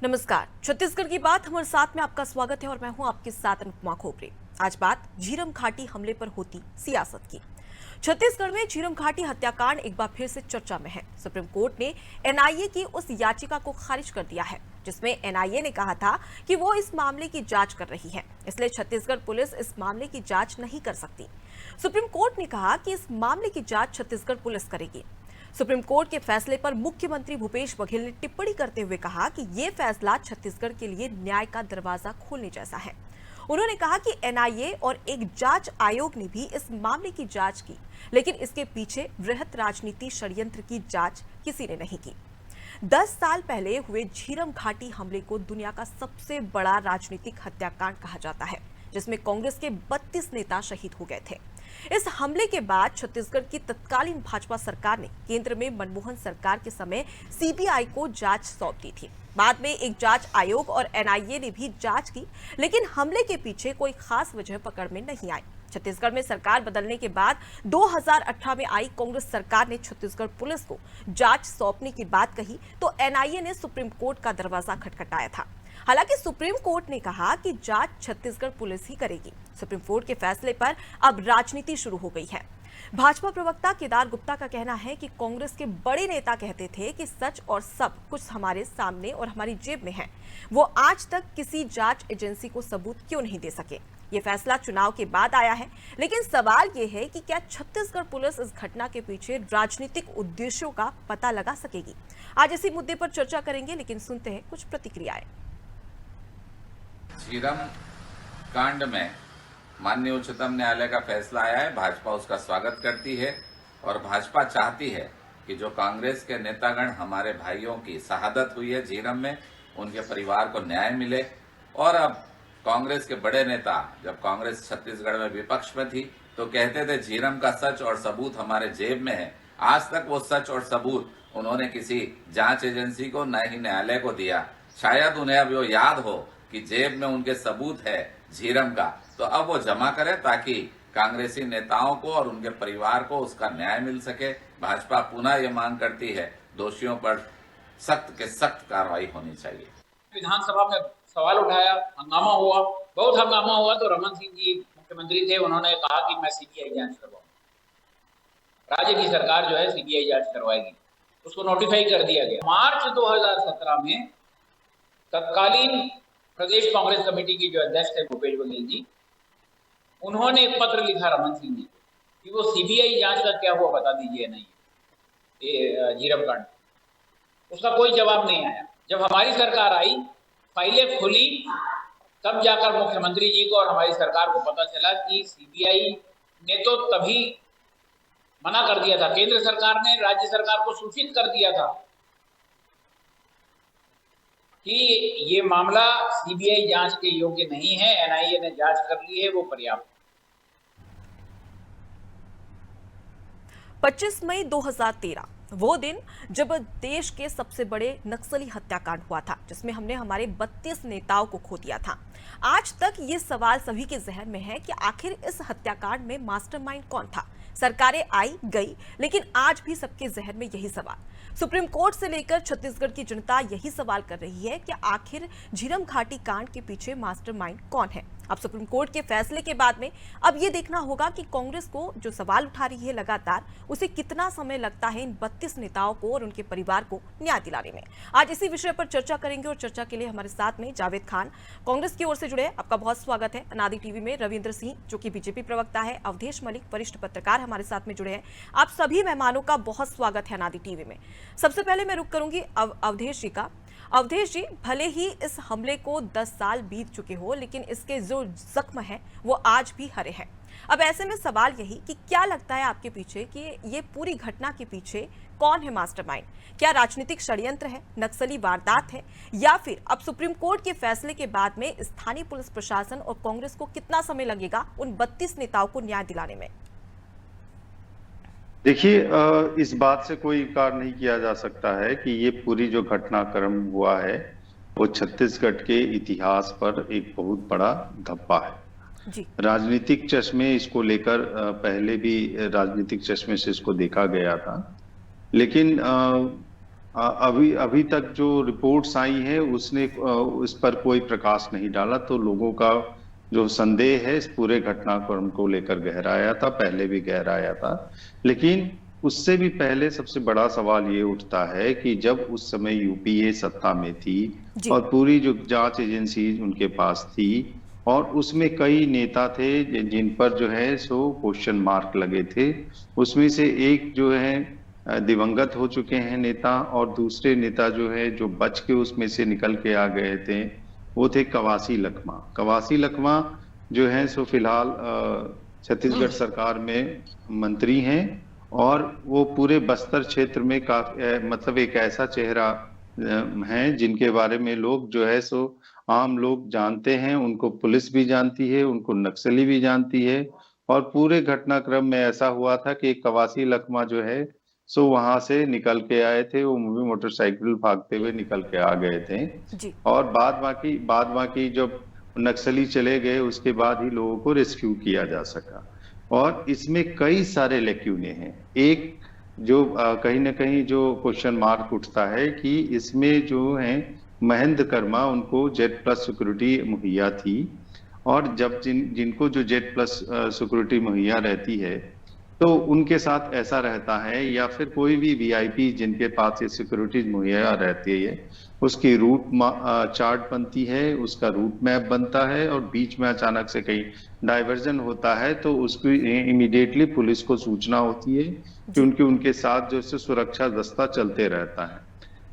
नमस्कार। छत्तीसगढ़ की बात हमारे साथ में आपका स्वागत है और मैं हूं आपके साथ अनुपमा खोपरे। आज बात झीरम घाटी हमले पर होती सियासत की। छत्तीसगढ़ में झीरम घाटी हत्याकांड एक बार फिर से चर्चा में है। सुप्रीम कोर्ट ने एनआईए की उस याचिका को खारिज कर दिया है जिसमें एनआईए ने कहा था कि वो इस मामले की जांच कर रही है, इसलिए छत्तीसगढ़ पुलिस इस मामले की जांच नहीं कर सकती। सुप्रीम कोर्ट ने कहा कि इस मामले की जांच छत्तीसगढ़ पुलिस करेगी। सुप्रीम कोर्ट के फैसले पर मुख्यमंत्री भूपेश बघेल ने टिप्पणी करते हुए कहा कि ये फैसला छत्तीसगढ़ के लिए न्याय का दरवाजा खोलने जैसा है। उन्होंने कहा कि एनआईए और एक जांच आयोग ने भी इस मामले की जांच की, लेकिन इसके पीछे वृहत राजनीति षड्यंत्र की जांच किसी ने नहीं की। 10 साल पहले हुए झीरम घाटी हमले को दुनिया का सबसे बड़ा राजनीतिक हत्याकांड कहा जाता है, जिसमें कांग्रेस के 32 नेता शहीद हो गए थे। इस हमले के बाद छत्तीसगढ़ की तत्कालीन भाजपा सरकार ने केंद्र में मनमोहन सरकार के समय सीबीआई को जांच सौंप दी थी। बाद में एक जांच आयोग और एनआईए ने भी जांच की, लेकिन हमले के पीछे कोई खास वजह पकड़ में नहीं आई। छत्तीसगढ़ में सरकार बदलने के बाद 2018 में आई कांग्रेस सरकार ने छत्तीसगढ़ पुलिस को जांच सौंपने की बात कही तो एनआईए ने सुप्रीम कोर्ट का दरवाजा खटखटाया था। हालांकि सुप्रीम कोर्ट ने कहा कि जांच छत्तीसगढ़ पुलिस ही करेगी। सुप्रीम कोर्ट के फैसले पर अब राजनीति शुरू हो गई है। भाजपा प्रवक्ता केदार गुप्ता का कहना है कि कांग्रेस के बड़े नेता कहते थे कि सच और सब कुछ हमारे सामने और हमारी जेब में है। वो आज तक किसी जांच एजेंसी को सबूत क्यों नहीं दे सके। ये फैसला चुनाव के बाद आया है, लेकिन सवाल ये है कि क्या छत्तीसगढ़ पुलिस इस घटना के पीछे राजनीतिक उद्देश्यों का पता लगा सकेगी। आज इसी मुद्दे पर चर्चा करेंगे, लेकिन सुनते हैं कुछ प्रतिक्रियाएं। झीरम कांड में माननीय उच्चतम न्यायालय का फैसला आया है। भाजपा उसका स्वागत करती है और भाजपा चाहती है कि जो कांग्रेस के नेतागण हमारे भाइयों की शहादत हुई है झीरम में, उनके परिवार को न्याय मिले। और अब कांग्रेस के बड़े नेता, जब कांग्रेस छत्तीसगढ़ में विपक्ष में थी तो कहते थे झीरम का सच और सबूत हमारे जेब में है। आज तक वो सच और सबूत उन्होंने किसी जांच एजेंसी को न ही न्यायालय को दिया। शायद उन्हें अब वो याद हो कि जेब में उनके सबूत है झीरम का, तो अब वो जमा करें ताकि कांग्रेसी नेताओं को और उनके परिवार को उसका न्याय मिल सके। भाजपा पुनः ये मांग करती है दोषियों पर सख्त के सख्त कार्रवाई होनी चाहिए। विधानसभा में सवाल उठाया, हंगामा हुआ, बहुत हंगामा हुआ तो रमन सिंह जी मुख्यमंत्री थे, उन्होंने कहा कि मैं सीबीआई जांच करवाऊंगा। राज्य की सरकार जो है सीबीआई जांच करवाएगी, उसको नोटिफाई कर दिया गया। मार्च 2017 में तत्कालीन प्रदेश कांग्रेस कमेटी की जो अध्यक्ष थे भूपेश बघेल जी, उन्होंने एक पत्र लिखा रमन सिंह जी कि वो सीबीआई जांच का क्या हुआ बता दीजिए। नहीं, ये झीरम कांड, उसका कोई जवाब नहीं आया। जब हमारी सरकार आई, फाइलें खुली, तब जाकर मुख्यमंत्री जी को और हमारी सरकार को पता चला कि सीबीआई ने तो तभी मना कर दिया था, केंद्र सरकार ने राज्य सरकार को सूचित कर दिया था कि ये मामला सीबीआई जांच के योग्य नहीं है, एनआईए ने जांच कर ली है, वो पर्याप्त। 25 मई 2013 वो दिन जब देश के सबसे बड़े नक्सली हत्याकांड हुआ था, जिसमें हमने हमारे 32 नेताओं को खो दिया था। आज तक ये सवाल सभी के जहन में है कि आखिर इस हत्याकांड में मास्टरमाइंड कौन था। सरकारें आई गई, लेकिन आज भी सबके जहन में यही सवाल। सुप्रीम कोर्ट से लेकर छत्तीसगढ़ की जनता यही सवाल कर रही है कि आखिर झीरम घाटी कांड के पीछे मास्टरमाइंड कौन है। अब सुप्रीम कोर्ट के फैसले के बाद में अब ये देखना होगा कि कांग्रेस को जो सवाल उठा रही है लगातार, उसे कितना समय लगता है इन 32 नेताओं को और उनके परिवार को न्याय दिलाने में। आज इसी विषय पर चर्चा करेंगे और चर्चा के लिए हमारे साथ में जावेद खान कांग्रेस की ओर से जुड़े, आपका बहुत स्वागत है। अनादि टीवी में रविंद्र सिंह जो कि बीजेपी प्रवक्ता है, अवधेश मलिक वरिष्ठ पत्रकार हमारे साथ में जुड़े हैं। आप सभी मेहमानों का बहुत स्वागत है अनादि टीवी में। सबसे पहले मैं रुक करूंगी अवधेश जी का। अवधेश जी, भले ही इस हमले को 10 साल बीत चुके हो, लेकिन इसके जो जख्म है वो आज भी हरे हैं। अब ऐसे में सवाल यही कि क्या लगता है आपके पीछे कि ये पूरी घटना के पीछे कौन है मास्टरमाइंड? क्या राजनीतिक षड्यंत्र है, नक्सली वारदात है, या फिर अब सुप्रीम कोर्ट के फैसले के बाद में स्थानीय पुलिस प्रशासन और कांग्रेस को कितना समय लगेगा उन 32 नेताओं को न्याय दिलाने में? देखिए, इस बात से कोई इनकार नहीं किया जा सकता है कि ये पूरी जो घटनाक्रम हुआ है वो छत्तीसगढ़ के इतिहास पर एक बहुत बड़ा धब्बा है। जी। राजनीतिक चश्मे इसको लेकर पहले भी राजनीतिक चश्मे से इसको देखा गया था, लेकिन अभी अभी तक जो रिपोर्ट्स आई है उसने उस पर कोई प्रकाश नहीं डाला, तो लोगों का जो संदेह है इस पूरे घटनाक्रम को लेकर गहराया था, पहले भी गहराया था। लेकिन उससे भी पहले सबसे बड़ा सवाल ये उठता है कि जब उस समय यूपीए सत्ता में थी जी। और पूरी जो जांच एजेंसी उनके पास थी और उसमें कई नेता थे जिन पर जो है सो क्वेश्चन मार्क लगे थे, उसमें से एक जो है दिवंगत हो चुके हैं नेता, और दूसरे नेता जो है जो बच के उसमें से निकल के आ गए थे वो थे कवासी लखमा। कवासी लखमा जो है सो फिलहाल छत्तीसगढ़ सरकार में मंत्री हैं और वो पूरे बस्तर क्षेत्र में काफी मतलब एक ऐसा चेहरा है जिनके बारे में लोग जो है सो आम लोग जानते हैं, उनको पुलिस भी जानती है, उनको नक्सली भी जानती है। और पूरे घटनाक्रम में ऐसा हुआ था कि एक कवासी लखमा जो है सो वहां से निकल के आए थे, वो मूवी मोटरसाइकिल भागते हुए निकल के आ गए थे। जी। और बाद बाकी जब नक्सली चले गए उसके बाद ही लोगों को रेस्क्यू किया जा सका। और इसमें कई सारे लेक्यूने हैं। एक जो कहीं ना कहीं जो क्वेश्चन मार्क उठता है कि इसमें जो है महेंद्र कर्मा, उनको जेड प्लस सिक्योरिटी मुहैया थी, और जब जिनको जो जेड प्लस सिक्योरिटी मुहैया रहती है तो उनके साथ ऐसा रहता है, या फिर कोई भी वीआईपी जिनके पास ये सिक्योरिटी मुहैया रहती है उसकी रूट चार्ट बनती है, उसका रूट मैप बनता है, और बीच में अचानक से कहीं डाइवर्जन होता है तो उसकी इमीडिएटली पुलिस को सूचना होती है क्योंकि उनके साथ जो है सुरक्षा दस्ता चलते रहता है।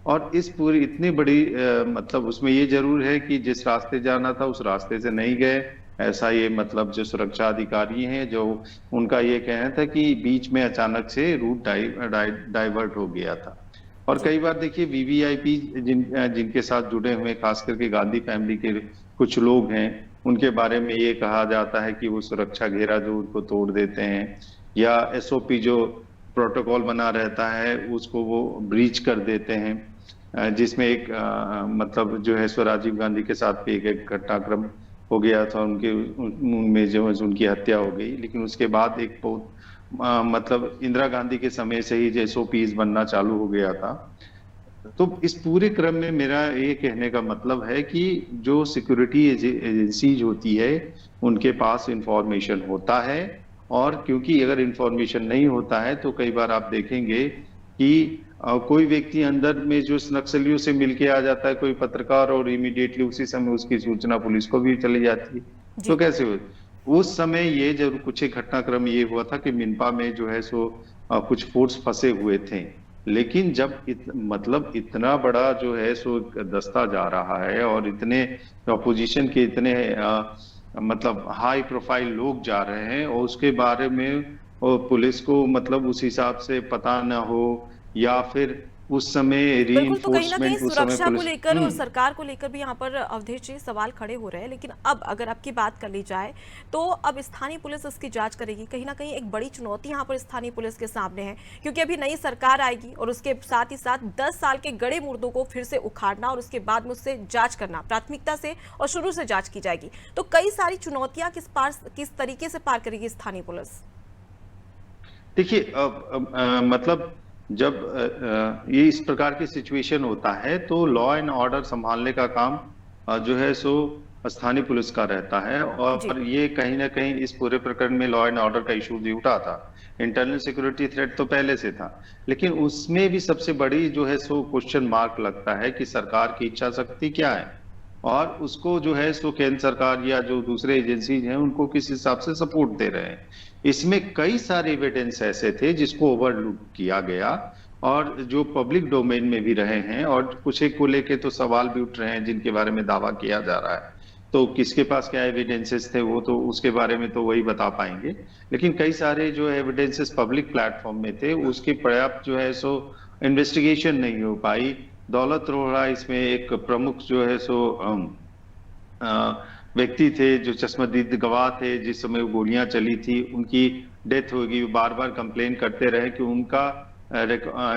और इस पूरी इतनी बड़ी मतलब उसमें ये जरूर है कि जिस रास्ते जाना था उस रास्ते से नहीं गए, ऐसा ये मतलब जो सुरक्षा अधिकारी हैं जो उनका ये कहना था कि बीच में अचानक से रूट डाइवर्ट हो गया था। और कई बार देखिए वीवीआईपी जिनके साथ जुड़े हुए खास करके गांधी फैमिली के कुछ लोग हैं, उनके बारे में ये कहा जाता है कि वो सुरक्षा घेरा जो उनको तोड़ देते हैं, या एसओपी जो प्रोटोकॉल बना रहता है उसको वो ब्रीच कर देते हैं, जिसमें एक मतलब जो है सो राजीव गांधी के साथ भी एक घटनाक्रम हो गया था, उनमें जो उनकी हत्या हो गई। लेकिन उसके बाद एक बहुत मतलब इंदिरा गांधी के समय से ही एसओपीज बनना चालू हो गया था। तो इस पूरे क्रम में मेरा ये कहने का मतलब है कि जो सिक्योरिटी एजेंसीज होती है उनके पास इंफॉर्मेशन होता है, और क्योंकि अगर इंफॉर्मेशन नहीं होता है तो कई बार आप देखेंगे कि कोई व्यक्ति अंदर में जो नक्सलियों से मिलके आ जाता है, कोई पत्रकार, और इमीडिएटली उसी समय उसकी सूचना पुलिस को भी चली जाती है। तो कैसे हुए उस समय ये जरूर कुछ एक घटनाक्रम ये हुआ था कि मिनपा में जो है सो कुछ फोर्स फंसे हुए थे, लेकिन जब मतलब इतना बड़ा जो है सो दस्ता जा रहा है और इतने अपोजिशन के इतने मतलब हाई प्रोफाइल लोग जा रहे हैं और उसके बारे में पुलिस को मतलब उस हिसाब से पता ना हो, या फिर उस समय बिल्कुल, तो कहीं ना कहीं रीइंफोर्समेंट उस समय सुरक्षा को पुलिस लेकर और सरकार को लेकर भी यहाँ पर अवधेश जी सवाल खड़े हो रहे हैं। लेकिन अब अगर आपकी बात कर ली जाए तो अब स्थानीय पुलिस इसकी जांच करेगी। कहीं ना कहीं एक बड़ी चुनौती यहाँ पर स्थानीय पुलिस के सामने है, क्योंकि अभी नई सरकार आएगी और उसके साथ ही साथ 10 साल के गड़े मुर्दों को फिर से उखाड़ना और उसके बाद में उससे जांच करना, प्राथमिकता से और शुरू से जांच की जाएगी। तो कई सारी चुनौतियां किस तरीके से पार करेगी स्थानीय पुलिस? देखिए मतलब जब ये इस प्रकार की सिचुएशन होता है तो लॉ एंड ऑर्डर संभालने का काम जो है सो स्थानीय पुलिस का रहता है, और ये कहीं ना कहीं इस पूरे प्रकरण में लॉ एंड ऑर्डर का इशू भी उठा था। इंटरनल सिक्योरिटी थ्रेट तो पहले से था, लेकिन उसमें भी सबसे बड़ी जो है सो क्वेश्चन मार्क लगता है कि सरकार की इच्छा शक्ति क्या है, और उसको जो है सो केंद्र सरकार या जो दूसरे एजेंसीज हैं उनको किस हिसाब से सपोर्ट दे रहे हैं। इसमें कई सारे एविडेंस ऐसे थे जिसको ओवरलुक किया गया और जो पब्लिक डोमेन में भी रहे हैं, और कुछ एक को लेके तो सवाल भी उठ रहे हैं जिनके बारे में दावा किया जा रहा है। तो किसके पास क्या एविडेंसेस थे वो तो उसके बारे में तो वही बता पाएंगे, लेकिन कई सारे जो एविडेंसेस पब्लिक प्लेटफॉर्म में थे उसकी पर्याप्त जो है सो इन्वेस्टिगेशन नहीं हो पाई। दौलत रोहड़ा इसमें एक प्रमुख जो है सो व्यक्ति थे, जो चश्मदीद गवाह थे जिस समय वो गोलियां चली थी, उनकी डेथ हो गई। बार बार कंप्लेन करते रहे कि उनका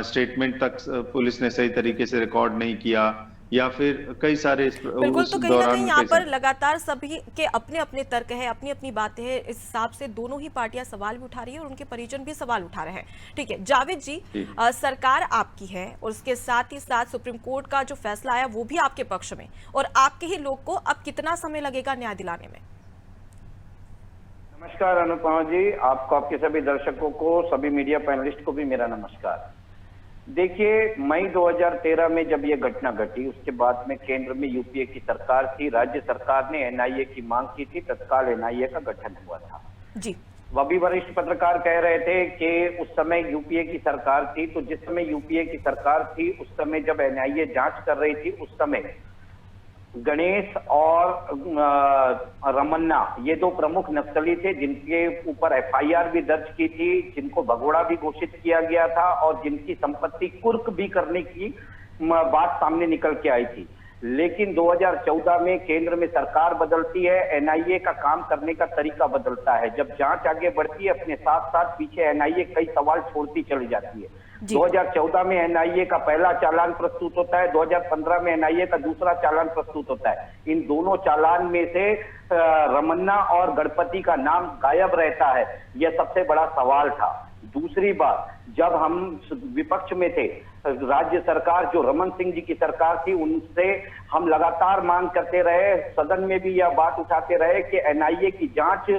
स्टेटमेंट तक पुलिस ने सही तरीके से रिकॉर्ड नहीं किया, या फिर कई सारे बिल्कुल। उस तो कहीं ना दौरान कहीं में यहाँ कई पर सारे लगातार सभी के अपने अपने तर्क है, अपनी अपनी बातें हैं। इस हिसाब से दोनों ही पार्टियां सवाल भी उठा रही है और उनके परिजन भी सवाल उठा रहे हैं। ठीक है जावेद जी, जी। सरकार आपकी है और उसके साथ ही साथ सुप्रीम कोर्ट का जो फैसला आया वो भी आपके पक्ष में, और आपके ही लोग को अब कितना समय लगेगा न्याय दिलाने में? नमस्कार अनुपमा जी, आपको, आपके सभी दर्शकों को, सभी मीडिया पैनलिस्ट को भी मेरा नमस्कार। देखिए, मई 2013 में जब ये घटना घटी, उसके बाद में केंद्र में यूपीए की सरकार थी। राज्य सरकार ने एनआईए की मांग की थी, तत्काल एनआईए का गठन हुआ था जी। वह भी वरिष्ठ पत्रकार कह रहे थे कि उस समय यूपीए की सरकार थी, तो जिस समय यूपीए की सरकार थी उस समय जब एनआईए जांच कर रही थी, उस समय गणेश और रमन्ना, ये दो प्रमुख नक्सली थे जिनके ऊपर एफआईआर भी दर्ज की थी, जिनको भगोड़ा भी घोषित किया गया था और जिनकी संपत्ति कुर्क भी करने की बात सामने निकल के आई थी। लेकिन 2014 में केंद्र में सरकार बदलती है, एनआईए का काम करने का तरीका बदलता है। जब जांच आगे बढ़ती है, अपने साथ साथ पीछे एनआईए कई सवाल छोड़ती चली जाती है। 2014 में एनआईए का पहला चालान प्रस्तुत होता है, 2015 में एनआईए का दूसरा चालान प्रस्तुत होता है। इन दोनों चालान में से रमन्ना और गणपति का नाम गायब रहता है। यह सबसे बड़ा सवाल था। दूसरी बात, जब हम विपक्ष में थे, राज्य सरकार जो रमन सिंह जी की सरकार थी, उनसे हम लगातार मांग करते रहे, सदन में भी यह बात उठाते रहे कि एनआईए की जांच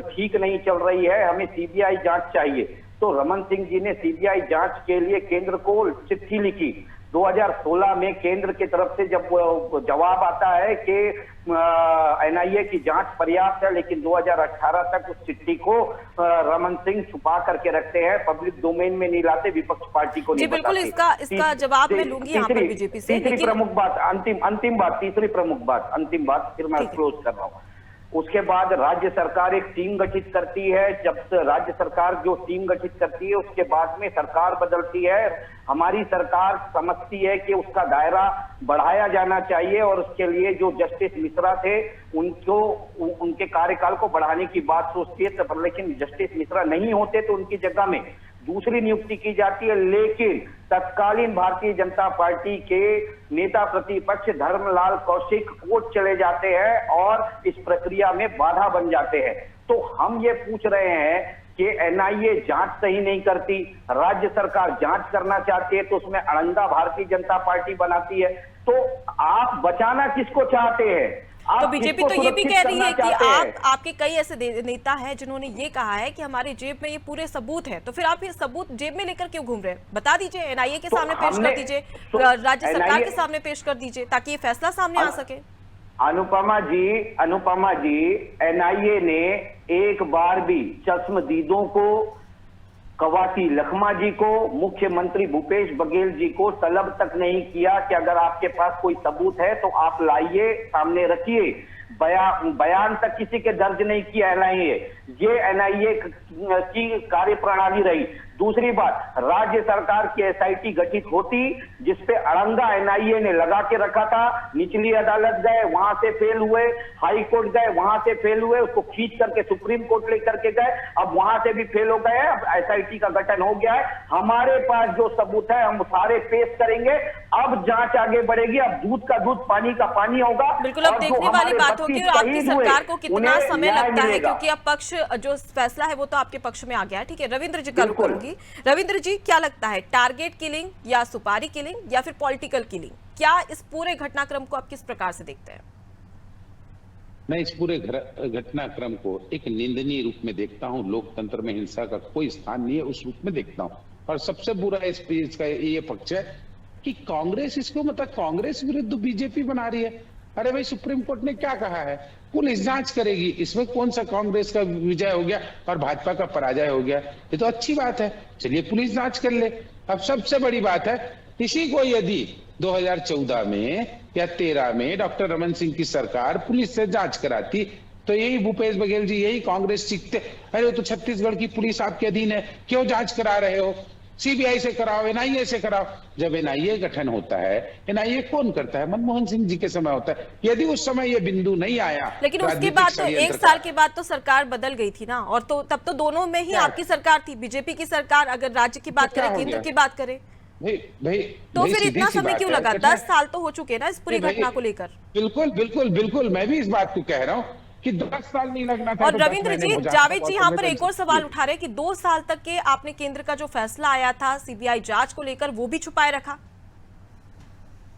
ठीक नहीं चल रही है, हमें सीबीआई जांच चाहिए। तो रमन सिंह जी ने सीबीआई जांच के लिए केंद्र को चिट्ठी लिखी। 2016 में केंद्र की तरफ से जब जवाब आता है कि एनआईए की जांच पर्याप्त है, लेकिन 2018 तक उस चिट्ठी को रमन सिंह छुपा करके रखते हैं, पब्लिक डोमेन में नहीं लाते, विपक्ष पार्टी को नहीं बिल्कुल। बताते। इसका जवाब मैं लूंगी यहाँ पर बीजेपी से। तीसरी प्रमुख बात, तीसरी प्रमुख बात, अंतिम बात, फिर मैं क्लोज कर रहा हूँ। उसके बाद राज्य सरकार एक टीम गठित करती है। जब राज्य सरकार जो टीम गठित करती है, उसके बाद में सरकार बदलती है। हमारी सरकार समझती है कि उसका दायरा बढ़ाया जाना चाहिए और उसके लिए जो जस्टिस मिश्रा थे उनको, उनके कार्यकाल को बढ़ाने की बात सोचती है। लेकिन जस्टिस मिश्रा नहीं होते तो उनकी जगह में दूसरी नियुक्ति की जाती है। लेकिन तत्कालीन भारतीय जनता पार्टी के नेता प्रतिपक्ष धर्मलाल कौशिक कोर्ट चले जाते हैं और इस प्रक्रिया में बाधा बन जाते हैं। तो हम ये पूछ रहे हैं कि एनआईए जांच सही नहीं करती, राज्य सरकार जांच करना चाहती है तो उसमें अड़ंगा भारतीय जनता पार्टी बनाती है। तो आप बचाना किसको चाहते हैं? तो बीजेपी तो ये भी कह रही है कि आपके कई ऐसे नेता हैं जिन्होंने ये कहा है कि हमारी जेब में ये पूरे सबूत है, तो फिर आप ये सबूत जेब में लेकर क्यों घूम रहे हैं? बता दीजिए, एनआईए के सामने पेश कर दीजिए, राज्य सरकार के सामने पेश कर दीजिए, ताकि ये फैसला सामने आ सके। अनुपमा जी, एनआईए ने एक बार भी चश्मदीदों को, कवासी लखमा जी को, मुख्यमंत्री भूपेश बघेल जी को तलब तक नहीं किया कि अगर आपके पास कोई सबूत है तो आप लाइए, सामने रखिए। बयान तक किसी के दर्ज नहीं किया एनआईए। ये एनआईए की कार्यप्रणाली रही। दूसरी बात, राज्य सरकार की एसआईटी गठित होती, जिसपे अड़ंगा एनआईए ने लगा के रखा था। निचली अदालत गए, वहां से फेल हुए, हाई कोर्ट गए, वहां से फेल हुए, उसको खींच करके सुप्रीम कोर्ट लेकर के गए, अब वहां से भी फेल हो गए। अब एसआईटी का गठन हो गया है। हमारे पास जो सबूत है हम सारे पेश करेंगे। अब जांच आगे बढ़ेगी, अब दूध का दूध, पानी का पानी होगा। बिल्कुल, अब देखने वाली बात होगी और आपकी सरकार को कितना समय लगता है, क्योंकि अब पक्ष जो फैसला है वो तो आपके पक्ष में आ गया है। ठीक है, रविंद्र जी कल करूंगी। रविंद्र जी, क्या लगता है, टारगेट किलिंग या सुपारी किलिंग या फिर पॉलिटिकल किलिंग? क्या इस पूरे घटनाक्रम को आप किस प्रकार से देखते हैं? मैं इस पूरे घटनाक्रम को एक निंदनीय रूप में देखता हूं। लोकतंत्र में हिंसा का कोई स्थान नहीं है, उस रूप में देखता हूं। और सबसे बुरा इसका ये पक्ष है कि कांग्रेस इसको, मतलब कांग्रेस विरुद्ध बीजेपी बना रही है। अरे भाई, सुप्रीम कोर्ट ने क्या कहा है? पुलिस जांच करेगी। इसमें कौन सा कांग्रेस का विजय हो गया और भाजपा का पराजय हो गया? ये तो अच्छी बात है, चलिए पुलिस जांच कर ले। अब सबसे बड़ी बात है, इसी को यदि 2014 में या 13 में डॉक्टर रमन सिंह की सरकार पुलिस से जांच कराती तो यही भूपेश बघेल जी, यही कांग्रेस सीखते, अरे वो तो छत्तीसगढ़ की पुलिस आपके अधीन है, क्यों जांच करा रहे हो? सीबीआई से कराओ, एनआईए से कराओ। जब एनआईए गठन होता है, एनआईए कौन करता है? मनमोहन सिंह जी के समय होता है। यदि उस समय ये बिंदु नहीं आया, लेकिन उसके बाद तो 1 साल के बाद तो सरकार बदल गई थी ना, और तो तब तो दोनों में ही आपकी सरकार थी, बीजेपी की सरकार। अगर राज्य की बात करें, केंद्र की बात करें, तो फिर सीधी इतना सी समय बात क्यों है, लगा? घटना- 10 साल तो हो चुके ना इस पूरी भाई, घटना को लेकर। बिल्कुल बिल्कुल बिल्कुल, मैं भी इस बात को कह रहा हूँ कि 10 साल नहीं लगना था। और तो 10 रविंद्र महीने जी, हो जाता। जावेद जी यहाँ पर एक और सवाल संवेदनशील। उठा रहे हैं कि 2 साल तक के आपने केंद्र का जो फैसला आया था सीबीआई जांच को लेकर वो भी छुपाए रखा।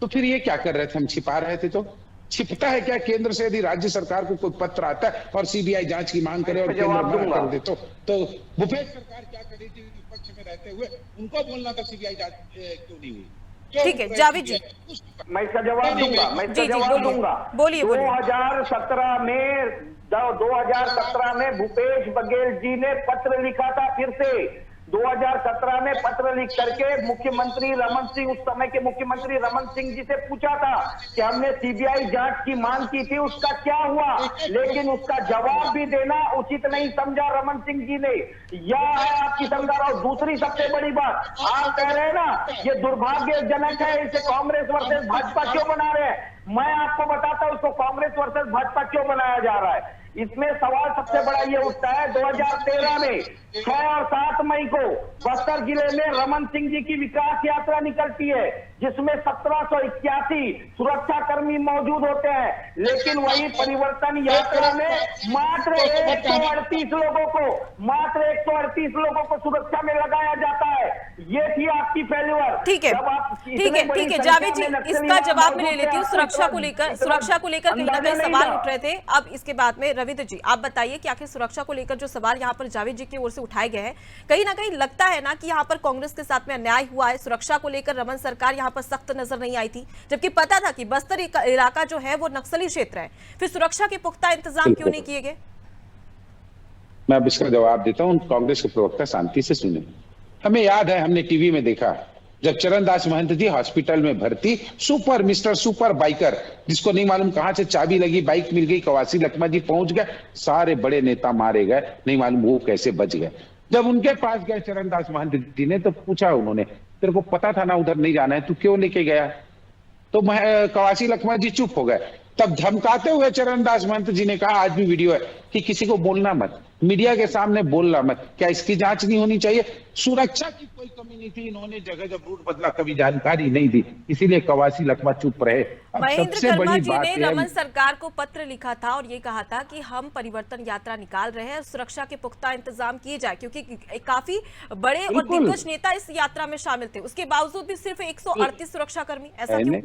तो फिर ये क्या कर रहे थे? हम छिपा रहे थे तो छिपता है क्या? केंद्र से यदि राज्य सरकार को कोई पत्र आता है और सीबीआई जांच की मांग करे और केंद्र मना कर दे तो भूपेश सरकार क्या कर रही थी विपक्ष में रहते हुए? उनको बोलना था सीबीआई जांच क्यों नहीं हुई? ठीक है जावेद जी, मैं इसका जवाब दूंगा, मैं इसका जी, जवाब बोलिए। दूंगा। बोलिए, बोलिए। 2017 में भूपेश बघेल जी ने पत्र लिखा था। फिर से 2017 में पत्र लिख करके मुख्यमंत्री रमन सिंह, उस समय के मुख्यमंत्री रमन सिंह जी से पूछा था कि हमने सीबीआई जांच की मांग की थी, उसका क्या हुआ? लेकिन उसका जवाब भी देना उचित नहीं समझा रमन सिंह जी ने। यह है आपकी संगार। और दूसरी सबसे बड़ी बात, आप कह रहे हैं ना ये दुर्भाग्यजनक है, इसे कांग्रेस वर्सेस भाजपा क्यों बना रहे हैं? मैं आपको बताता हूं उसको कांग्रेस वर्सेस भाजपा क्यों बनाया जा रहा है। इसमें सवाल सबसे बड़ा ये उठता है, 2013 में 6 और 7 मई को बस्तर जिले में रमन सिंह जी की विकास यात्रा निकलती है जिसमें 1781 सुरक्षा कर्मी मौजूद होते हैं। लेकिन वही परिवर्तन यात्रा में मात्र 138 लोगों को सुरक्षा में लगाया जाता है। ये थी आपकी फेल्यूर। ठीक है ठीक है जावेद जी, इसका जवाब मैं ले लेती हूँ। सुरक्षा को लेकर कहीं ना कहीं सवाल उठ रहे थे। अब इसके बाद में रविंद्र जी आप बताइए कि आखिर सुरक्षा को लेकर जो सवाल यहाँ पर जावेद जी की ओर से उठाए गए हैं, कहीं ना कहीं लगता है ना कि यहाँ पर कांग्रेस के साथ में अन्याय हुआ है। सुरक्षा को लेकर रमन सरकार यहाँ पर सख्त नजर नहीं आई थी, जबकि पता था कि बस्तर इलाका जो है वो नक्सली क्षेत्र है। फिर सुरक्षा के पुख्ता इंतजाम क्यों नहीं किए गए? मैं अब इसका जवाब देता हूँ। कांग्रेस के प्रवक्ता शांति से सुने। हमें याद है, हमने टीवी में देखा जब चरणदास महंत जी हॉस्पिटल में भर्ती, मिस्टर सुपर बाइकर, जिसको नहीं मालूम कहां से चाबी लगी, बाइक मिल गई, कवासी लखमा जी पहुंच गए, सारे बड़े नेता मारे गए, नहीं मालूम वो कैसे बच गए। जब उनके पास गए चरणदास महंत जी ने तो पूछा उन्होंने, तेरे को पता था ना उधर नहीं जाना है, तू क्यों लेके गया? तो कवासी लखमा जी चुप हो गए। तब धमकाते हुए चरणदास महंत जी ने कहा, आज भी वीडियो है, कि किसी को बोलना मत, मीडिया के सामने बोलना मत। क्या इसकी जांच नहीं होनी चाहिए? सुरक्षा की कोई कमी नहीं थी, इन्होंने जगह जब रूट बदला कभी जानकारी नहीं दी, इसीलिए कवासी लखमा चुप रहे। महेंद्र कर्मा जी ने रमन सरकार को पत्र लिखा था और ये कहा था कि हम परिवर्तन यात्रा निकाल रहे हैं, सुरक्षा के पुख्ता इंतजाम किए जाए, क्योंकि काफी बड़े और दिग्गज नेता इस यात्रा में शामिल थे। उसके बावजूद भी सिर्फ 138 सुरक्षा कर्मी, ऐसा क्यों?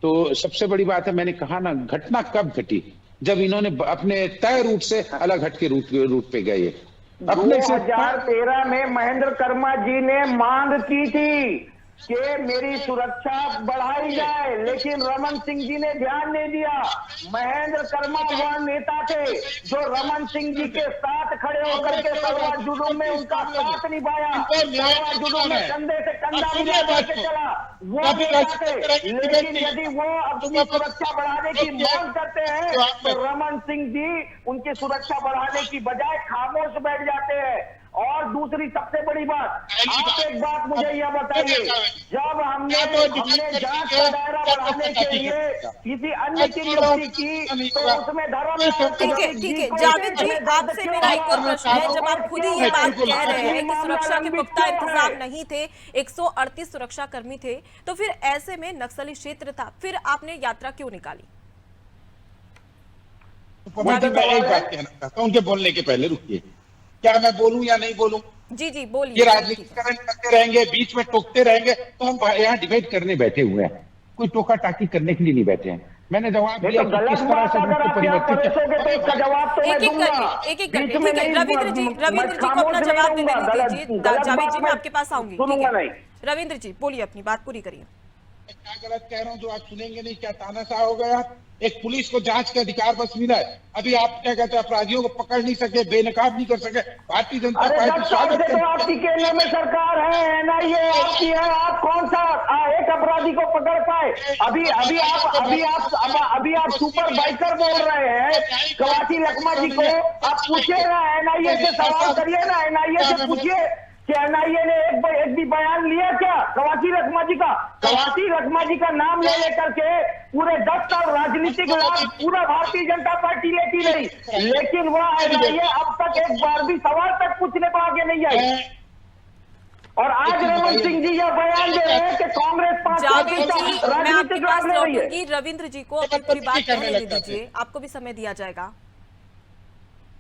तो सबसे बड़ी बात है, मैंने कहा ना, घटना कब घटी? जब इन्होंने अपने तय रूट से अलग हटके रूट पे गए। 2013 में महेंद्र कर्मा जी ने मांग की थी कि मेरी सुरक्षा बढ़ाई जाए, लेकिन रमन सिंह जी ने ध्यान नहीं दिया। महेंद्र कर्मा वह नेता थे जो रमन सिंह जी के साथ खड़े होकर के तलवार जुलूम में उनका साथ निभाया, तलवार जुलूम में कंधे से कंधा मिला करके चला, वो नेता थे। लेकिन यदि वो अपनी सुरक्षा बढ़ाने की मांग करते हैं तो रमन सिंह जी उनकी सुरक्षा बढ़ाने की बजाय खामोश बैठ जाते हैं। और दूसरी सबसे बड़ी बात, आप एक बात मुझे यह बताइए, जब हमने जांच का दायरा बढ़ाने के लिए किसी अन्य की नियुक्ति की तो उसमें धर्म। ठीक है जावेद जी, आपसे मेरा एक और प्रश्न है। जब आप खुद ही ये बात कह रहे हैं कि सुरक्षा के पुख्ता इंतजाम नहीं थे, 138 सुरक्षा कर्मी थे, तो फिर ऐसे में नक्सली क्षेत्र था, फिर आपने यात्रा क्यों निकाली? मैं एक बात कहना चाहता हूँ, उनके बोलने के पहले रुकिए। क्या मैं बोलूं या नहीं बोलूं? जी बोलिए। ये राजनीतिकरण करते रहेंगे, बीच में टोकते रहेंगे, तो हम यहाँ डिबेट करने बैठे हुए हैं, कोई टोका टाकी करने के लिए नहीं बैठे हैं। मैंने जवाब दिया कि किस तरह से परिवर्तित। एक रविंद्र जी को अपना जवाब देने दीजिए। जावेद जी मैं आपके पास आऊंगी। रविंद्र जी बोलिए, अपनी बात पूरी करिए। क्या गलत कह रहा हूँ जो आप सुनेंगे नहीं? क्या तानाशाह हो गया? एक पुलिस को जांच का अधिकार बस मिला है, अभी आप क्या कहते हैं, अपराधियों को पकड़ नहीं सके, बेनकाब नहीं कर सके। भारतीय जनता पार्टी स्वागत तो आपकी केंद्र में सरकार है, एनआईए आपकी है, आप कौन सा एक अपराधी को पकड़ पाए? अभी आप सुपर बाइकर बोल रहे हैं कवासी लखमा जी को। आप पूछिए ना, एनआईए से सवाल करिए ना, एनआईए से पूछिए कि एनआईए ने एक भी बयान लिया क्या कवासी लखमा जी का? कवासी लखमा जी का नाम ले लेकर के पूरे 10 साल राजनीतिक लाभ पूरा भारतीय जनता पार्टी लेती रही, लेकिन वह एनआईए अब तक एक बार भी सवाल तक पूछने को आगे नहीं आई। और आज रमन सिंह जी यह बयान दे रहे हैं कि कांग्रेस 5 जावेद जी, मैं आपके राजनीतिक पास लाभ ले रही है। लौटूंगी। रविंद्र जी को अपनी पूरी बात कहने दीजिए, आपको भी समय दिया जाएगा।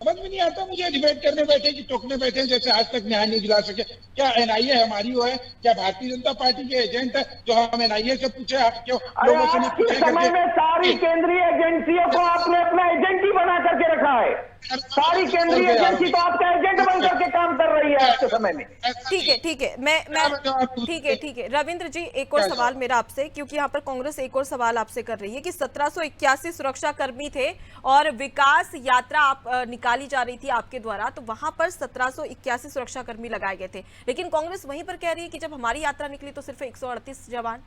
समझ में नहीं आता मुझे, डिबेट करने बैठे कि टोकने बैठे जैसे आज तक न्याय नहीं दिला सके। क्या एनआईए हमारी वो है? क्या भारतीय जनता पार्टी के एजेंट है जो हम एनआईए से पूछे? आप क्यों अरे लोगों से आज नहीं के पूछे? समय में सारी केंद्रीय एजेंसियों को आपने अपना एजेंट ही बना करके रखा है। सारी केंद्रीय एजेंसी तो आपका एजेंट बन करके काम कर रही है आज के समय में। ठीक है, मैं ठीक है रविंद्र जी, एक और सवाल मेरा आपसे, क्योंकि यहाँ पर कांग्रेस एक और सवाल आपसे कर रही है कि 1781 सुरक्षा कर्मी थे और विकास यात्रा आप निकाली जा रही थी आपके द्वारा, तो वहां पर 1781 सुरक्षा कर्मी लगाए गए थे, लेकिन कांग्रेस वहीं पर कह रही है कि जब हमारी यात्रा निकली तो सिर्फ 138 जवान।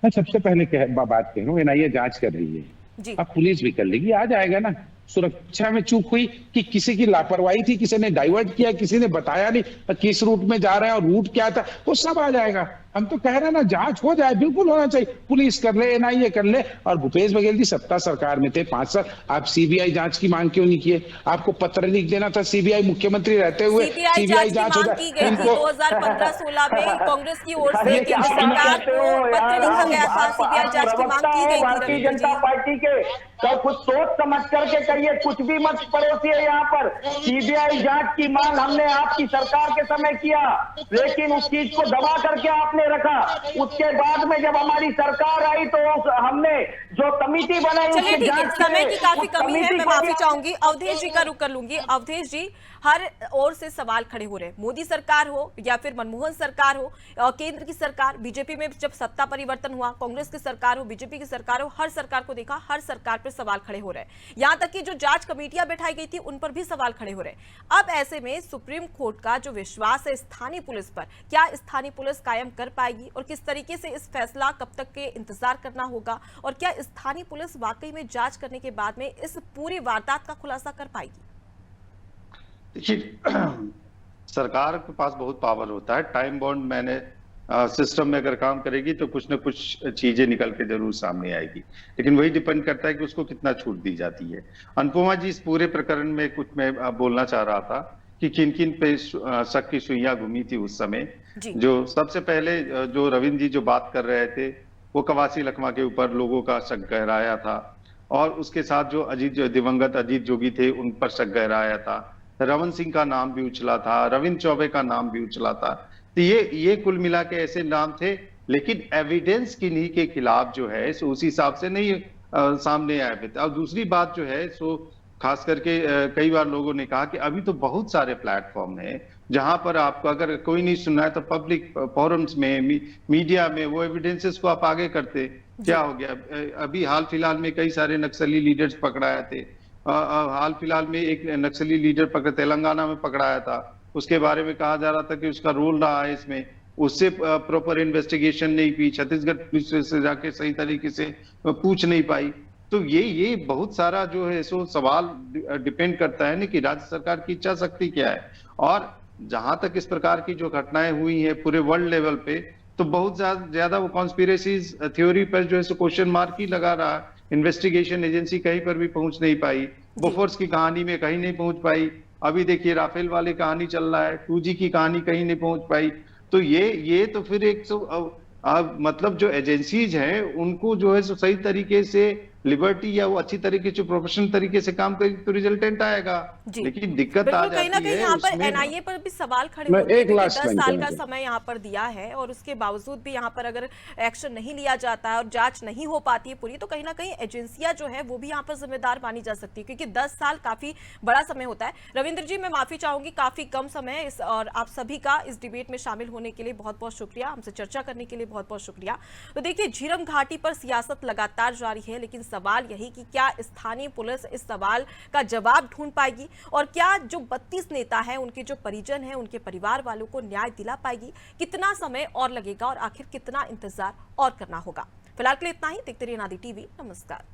मैं सबसे पहले बात कह रहा हूँ, एनआईए जांच कर रही है जी। अब पुलिस भी कर लेगी, आ जाएगा ना। सुरक्षा में चूक हुई कि किसी की लापरवाही थी, किसी ने डाइवर्ट किया, किसी ने बताया नहीं किस रूट में जा रहे हैं और रूट क्या था, वो सब आ जाएगा। हम तो कह रहे हैं ना, जांच हो जाए, बिल्कुल होना चाहिए, पुलिस कर ले, एनआईए कर ले। और भूपेश बघेल जी सत्ता सरकार में थे 5 साल, आप सीबीआई जांच की मांग क्यों नहीं किए? आपको पत्र लिख देना था सीबीआई मुख्यमंत्री रहते हुए, सीबीआई जांच हो मांग की गई थी 2015-16 में कांग्रेस की ओर से केंद्र सरकार को पत्र लिखा गया था, सीबीआई जांच की मांग की गई थी। भारतीय जनता पार्टी के तो कुछ सोच समझ करके करिए, कुछ भी मत पड़ोसिए यहाँ पर। सीबीआई जांच की मांग हमने आपकी सरकार के समय किया, लेकिन उस चीज को दबा करके आपने रखा। उसके बाद में जब हमारी सरकार आई तो हमने जो कमेटी बनाई, चलिए ठीक है, समय की काफी कमी है, मैं माफी चाहूंगी। अवधेश जी का रुख कर लूंगी। अवधेश जी, हर ओर से सवाल खड़े हो रहे हैं, मोदी सरकार हो या फिर मनमोहन सरकार हो, केंद्र की सरकार, बीजेपी में जब सत्ता परिवर्तन हुआ, कांग्रेस की सरकार हो, बीजेपी की सरकार हो, हर सरकार को देखा, हर सरकार पर सवाल खड़े हो रहे हैं। यहां तक कि जो जांच कमेटियां बैठाई गई थी उन पर भी सवाल खड़े हो रहे हैं। अब ऐसे में सुप्रीम कोर्ट का जो विश्वास है स्थानीय पुलिस पर, क्या स्थानीय पुलिस कायम कर पाएगी और किस तरीके से इस फैसला कब तक के इंतजार करना होगा, और क्या स्थानीय पुलिस वाकई में जांच करने के बाद में इस पूरी वारदात का खुलासा कर पाएगी? देखिए, सरकार के पास बहुत पावर होता है। टाइम बाउंड मैंने सिस्टम में अगर काम करेगी तो कुछ ना कुछ चीजें निकल के जरूर सामने आएगी, लेकिन वही डिपेंड करता है कि उसको कितना छूट दी जाती है। अनुपमा जी, इस पूरे प्रकरण में कुछ मैं बोलना चाह रहा था कि किन किन पे शक की सुइयां घूमी थी उस समय। जो सबसे पहले जो रविंद्र जी जो बात कर रहे थे, वो कवासी लखमा के ऊपर लोगों का शक गहराया था, और उसके साथ जो दिवंगत अजीत जोगी थे उन पर शक गहराया था। रमन सिंह का नाम भी उछला था, रविंद्र चौबे का नाम भी उछला था। तो ये कुल मिला के ऐसे नाम थे, लेकिन एविडेंस किन्हीं के खिलाफ जो है सो उस हिसाब से नहीं सामने आए थे। और दूसरी बात जो है सो खास करके कई बार लोगों ने कहा कि अभी तो बहुत सारे प्लेटफॉर्म हैं जहां पर आपको अगर कोई नहीं सुनना है तो पब्लिक फोरम्स में, मीडिया में वो एविडेंसेस को आप आगे करते। क्या हो गया, अभी हाल फिलहाल में कई सारे नक्सली लीडर्स पकड़ाए थे। हाल फिलहाल में एक नक्सली लीडर तेलंगाना में पकड़ाया था, उसके बारे में कहा जा रहा था कि उसका रोल रहा है इसमें, उससे प्रॉपर इन्वेस्टिगेशन नहीं की, छत्तीसगढ़ पुलिस से जाके सही तरीके से पूछ नहीं पाई। तो ये बहुत सारा जो है सो सवाल डिपेंड करता है ना कि राज्य सरकार की इच्छा शक्ति क्या है। और जहां तक इस प्रकार की जो घटनाएं हुई हैं पूरे वर्ल्ड लेवल पे, तो बहुत ज्यादा वो कॉन्स्पिरेसीज थ्योरी पर जो है सो क्वेश्चन मार्क ही लगा रहा। इन्वेस्टिगेशन एजेंसी कहीं पर भी पहुंच नहीं पाई, बोफोर्स की कहानी में कहीं नहीं पहुंच पाई। अभी देखिए राफेल वाले कहानी चल रहा है, 2G की कहानी कहीं नहीं पहुंच पाई। तो ये तो फिर एक मतलब जो एजेंसीज हैं उनको जो है सो सही तरीके से लिबर्टी या वो अच्छी तरीके से प्रोफेशनल तरीके से काम करेगी तो रिजल्टेंट आएगा। लेकिन दिक्कत आ जाती है, कहीं ना कहीं यहाँ पर एनआईए पर भी सवाल खड़े होते हैं। 10 साल का समय यहाँ पर दिया है और उसके बावजूद भी यहाँ पर अगर एक्शन नहीं लिया जाता है और जांच नहीं हो पाती है पूरी, तो कहीं ना कहीं एजेंसियां जो है वो भी यहाँ पर जिम्मेदार मानी जा सकती है, क्योंकि 10 साल काफी बड़ा समय होता है। रविंद्र जी, मैं माफी चाहूंगी, काफी कम समय है और आप सभी का इस डिबेट में शामिल होने के लिए बहुत बहुत शुक्रिया, हमसे चर्चा करने के लिए बहुत बहुत शुक्रिया। तो देखिए, झीरम घाटी पर सियासत लगातार जारी है, लेकिन सवाल यही कि क्या स्थानीय पुलिस इस सवाल का जवाब ढूंढ पाएगी और क्या जो 32 नेता हैं, उनके जो परिजन हैं, उनके परिवार वालों को न्याय दिला पाएगी? कितना समय और लगेगा और आखिर कितना इंतजार और करना होगा? फिलहाल के लिए इतना ही। देखते रहिए नादी टीवी। नमस्कार।